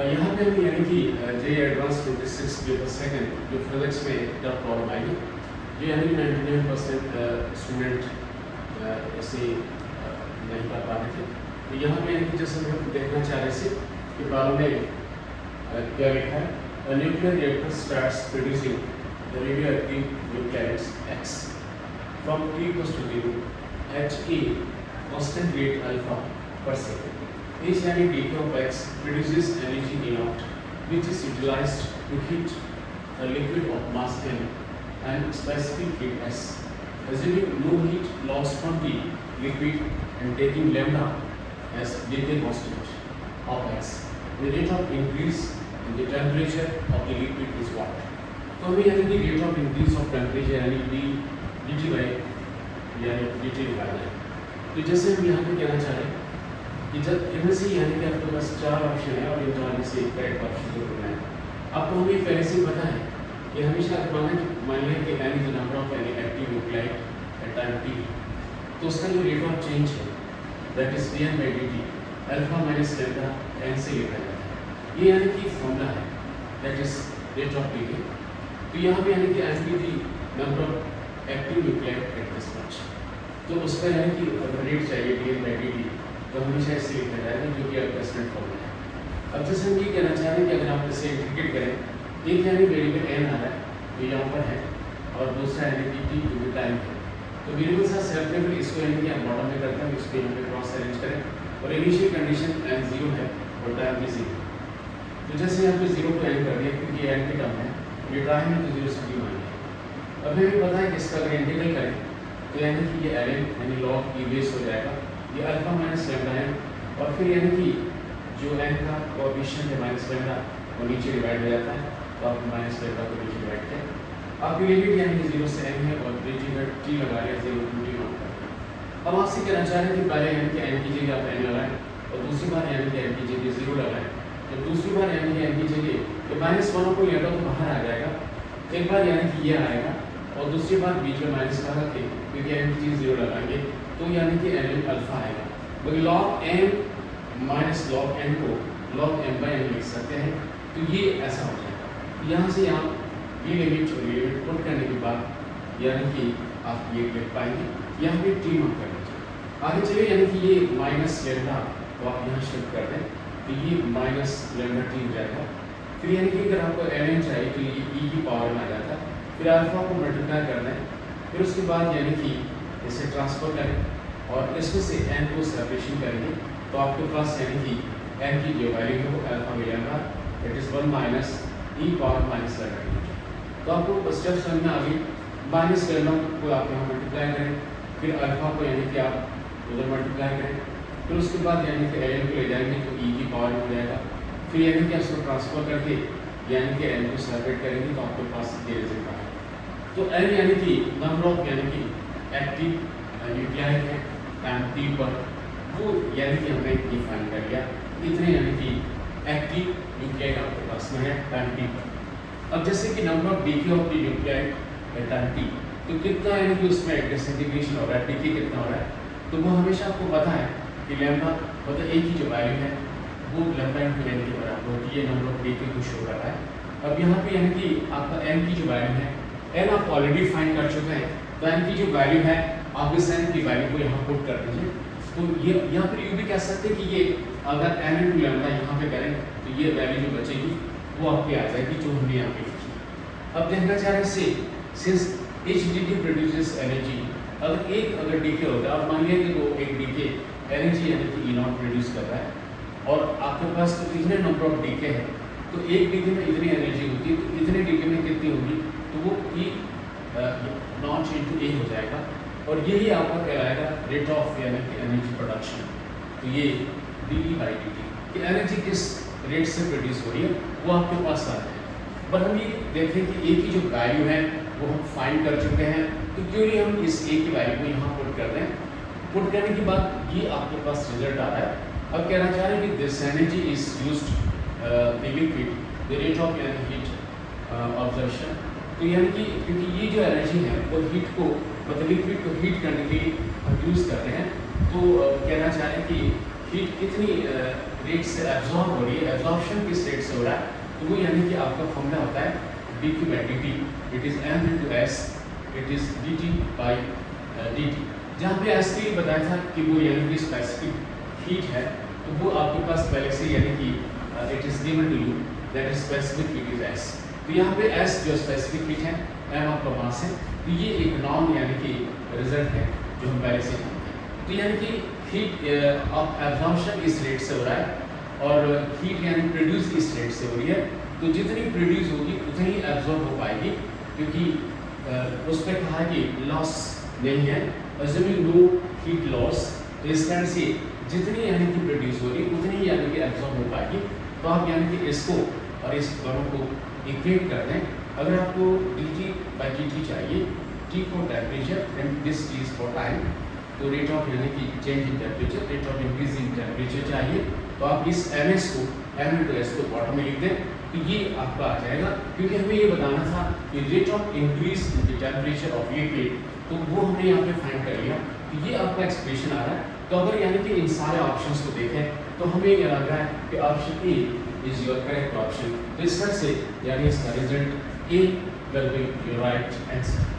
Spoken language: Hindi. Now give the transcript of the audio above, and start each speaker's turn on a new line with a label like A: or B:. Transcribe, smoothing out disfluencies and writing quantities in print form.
A: यहाँ पे हम यानी कि जे एडवांस 26 पेपर सेकेंड जो फिजिक्स में जब प्रॉब्लम आएगी जो यानी कि 99% स्टूडेंट इसे नहीं कर पा रहे थे। तो यहाँ पे यानी कि जैसे हम देखना चाह रहे थे कि प्रॉब्लम में क्या लिखा है, nuclear reactor starts producing the radioactive nuclides X from t equals to 0 at a constant rate alpha per second. Each and decay of X produces energy E naught, which is utilized to heat a liquid of mass m and specific heat S. Assuming no heat loss from the liquid and taking lambda as decay constant of X, the rate of increase in the temperature of the liquid is what? तो हमें यानी कि rate of increase of temperature यानी dt by यानी dt निकालना है। तो जैसे हम यहाँ पे कहना चाह रहे हैं कि जब इनमें से यानी कि आपके पास 4 ऑप्शन है और इन चार में से करेक्ट ऑप्शन को चुनना है। आपको हमें पहले से पता है कि हमेशा मान लें कि n is the number of any active nuclide at time t, तो उसका जो रेट ऑफ चेंज है that is dn by dt alpha minus lambda n से लिखा जाता है। ये यानी कि फॉर्मूला है that is rate of decay. तो यहाँ पे यानी कि n की the number of active nuclide at this much, तो उसका यानी कि अगर रेट चाहिए dn by dt तो हमेशा इससे लिखा जाएगा जो कि आपका स्टैंडर्ड फॉर्मूला है। अब जैसे हम ये कहना चाह रहे हैं कि अगर आप इसे इंटीग्रेट करें, एक यानी वेरिएबल n आ रहा है तो यहाँ पर है और दूसरा यानी कि t जो टाइम है, तो वेरिएबल सा सेपरेबल इसको यानी कि आप बॉटम में करते हैं, इसको यहाँ पे क्रॉस अरेंज करें और इनिशियल कंडीशन n 0 है और टाइम भी 0। तो जैसे यहाँ पे 0 को n कर दिया क्योंकि n की टर्म है, ये टाइम है तो 0 से भी मान लिया। अब हमें पता है कि इसका अगर इंटीग्रल करें तो यानी कि ये ln यानी log e बेस हो जाएगा, ये अल्फा माइनस लैम्डा है और फिर यानी कि जो n का कोएफिशिएंट है माइनस लैम्डा वो नीचे डिवाइड हो जाता है, तो आप माइनस लैम्डा को नीचे डिवाइड करें। आपकी लिमिट यानी कि 0 से n है और t लगा लिया 0 to t नॉट करके। अब आपसे कहना चाह रहे हैं कि पहले यानी कि n की जगह आप n लगाएं और दूसरी बार यानी कि n की जगह 0 लगाएं, तो दूसरी बार यानी कि n की जगह ये माइनस 1 को लेगा तो बाहर आ जाएगा, एक बार यानी कि ये आएगा और दूसरी बार बीच में माइनस का रखें क्योंकि n की जगह 0 लगाएंगे तो यानी कि n अल्फा आएगा। बल्कि log m minus log n को log m by n लिख सकते हैं, तो ये ऐसा हो जाएगा। यहाँ से आप ये लिमिट और ये लिमिट पुट करने के बाद यानी कि आप ये लिख पाएंगे, यहाँ पे t नॉट कर लीजिए। आगे चलिए यानी कि ये माइनस लैम्डा तो आप यहाँ शिफ्ट कर दें तो ये माइनस लैम्डा t हो जाएगा। फिर यानी कि अगर आपको ln चाहिए तो ये e की पावर में आ जाता है, फिर अल्फा को मल्टीप्लाई कर दें, फिर उसके बाद यानी कि इसे ट्रांसफर करें और इसमें से n को सेपरेशन करेंगे तो आपके पास यानी कि n की जो वैल्यू है वो अल्फा मिलेगा, it is 1 minus e power minus lambda. तो आपको स्टेप समझ में आ गई, माइनस लैम्डा को आप यहाँ मल्टीप्लाई करें, फिर अल्फा को यानी कि आप उधर मल्टीप्लाई करें, फिर उसके बाद यानी कि ln को ले जाएंगे तो e की पावर में हो जाएगा, फिर यानी कि इसको ट्रांसफर करके यानी कि n को सेपरेट करेंगे तो आपके पास ये रिजल्ट आएगा। तो n यानी कि नंबर ऑफ यानी कि एक्टिव न्यूक्लियाइड है टाइम t पर, वो यानी कि हमने डिफाइन कर लिया, इतने यानी कि एक्टिव न्यूक्लियाइड आपके पास में है टाइम t पर। अब जैसे कि number of DK of the nuclide है टाइम t, तो कितना यानी कि उसमें डिसइंटीग्रेशन हो रहा है, डीके कितना हो रहा है, तो वो हमेशा आपको पता है कि लैम्डा मतलब a की जो वैल्यू है वो लैम्डा इनटू n के बराबर होती है, नंबर ऑफ डीके को शो कर रहा है। अब यहाँ पे यानी कि आपका n की जो वैल्यू है, n आप ऑलरेडी फाइंड कर चुके हैं, तो n की जो वैल्यू है आप इस n की वैल्यू को यहाँ पुट कर दीजिए। तो ये यहाँ पर यूँ भी कह सकते हैं कि ये अगर n इंटू लैम्डा यहाँ पे करें तो ये वैल्यू जो बचेगी वो आपकी आ जाएगी जो हमने यहाँ पे लिखी। अब देखना चाह रहे हैं since each decay produces energy, अगर डीके होता है, आप मान लिया कि वो एक डीके एनर्जी यानी कि ई नॉट प्रोड्यूस कर रहा है और आपके पास तो इतने नंबर ऑफ डीके हैं, तो एक डीके में इतनी एनर्जी होती है, तो इतने डीके में कितनी होगी, तो वो ई नॉट इंटू ए हो जाएगा और यही आपका कहलाएगा रेट ऑफ यानी कि एनर्जी प्रोडक्शन। तो ये डी बाई डी टी कि एनर्जी किस रेट से प्रोड्यूस हो रही है वो आपके पास आ रहा है। पर हम ये देखें कि ए की जो वैल्यू है वो हम फाइंड कर चुके हैं, तो क्यों नहीं हम इस ए की वैल्यू को यहाँ पुट कर दें। पुट करने के बाद ये आपके पास रिजल्ट आ रहा है। अब कहना चाह रहे हैं कि this energy is used the liquid the rate of heat observation. तो यानी कि क्योंकि ये जो एनर्जी है वो हीट को मतलब लिक्विड को हीट करने के लिए हम यूज़ करते हैं, तो कहना चाह रहे हैं कि हीट कितनी रेट से एब्जॉर्ब हो रही है, एब्जॉर्प्शन किस रेट से हो रहा है, तो वो यानी कि आपका फॉर्मूला होता है dq by dt, it is m into s, it is dt by dt। जहाँ पे s के लिए बताया था कि वो यानी कि स्पेसिफिक हीट है, तो वो आपके पास पहले से यानी कि it is given to you that is specific heat is s। तो यहाँ पे s जो स्पेसिफिक हीट है, m आपका मास है, तो ये एक नॉन यानी कि रिजल्ट है जो हम पहले से जानते हैं। तो यानी कि हीट ऑफ एब्जॉर्प्शन इस रेट से हो रहा है और हीट यानी प्रोड्यूस इस रेट से हो रही है, तो जितनी प्रोड्यूस होगी उतनी एब्जॉर्ब हो पाएगी, क्योंकि उस पर कहा है कि लॉस नहीं है, अज्यूमिंग नो हीट लॉस, तो इस कारण से जितनी यानी कि प्रोड्यूस हो रही उतनी यानी कि एब्जॉर्ब हो पाएगी। तो आप यानी कि इसको और इस दोनों को इक्वेट कर दें। अगर आपको dt by dt चाहिए, t for temperature and this t is for time, तो रेट ऑफ यानी कि change in temperature, rate of increase in temperature चाहिए, तो आप इस ms को m into s को बॉटम में लिख दें, तो ये आपका आ जाएगा। क्योंकि हमें ये बताना था कि rate of increase in the temperature of liquid, तो वो हमने यहाँ पे फाइंड कर लिया, तो ये आपका एक्सप्रेशन आ रहा है। तो अगर यानी कि इन सारे ऑप्शंस को देखें तो हमें ये लग रहा है कि option A is your correct option. तो इस तरह से यानी इसका result A will be your right answer.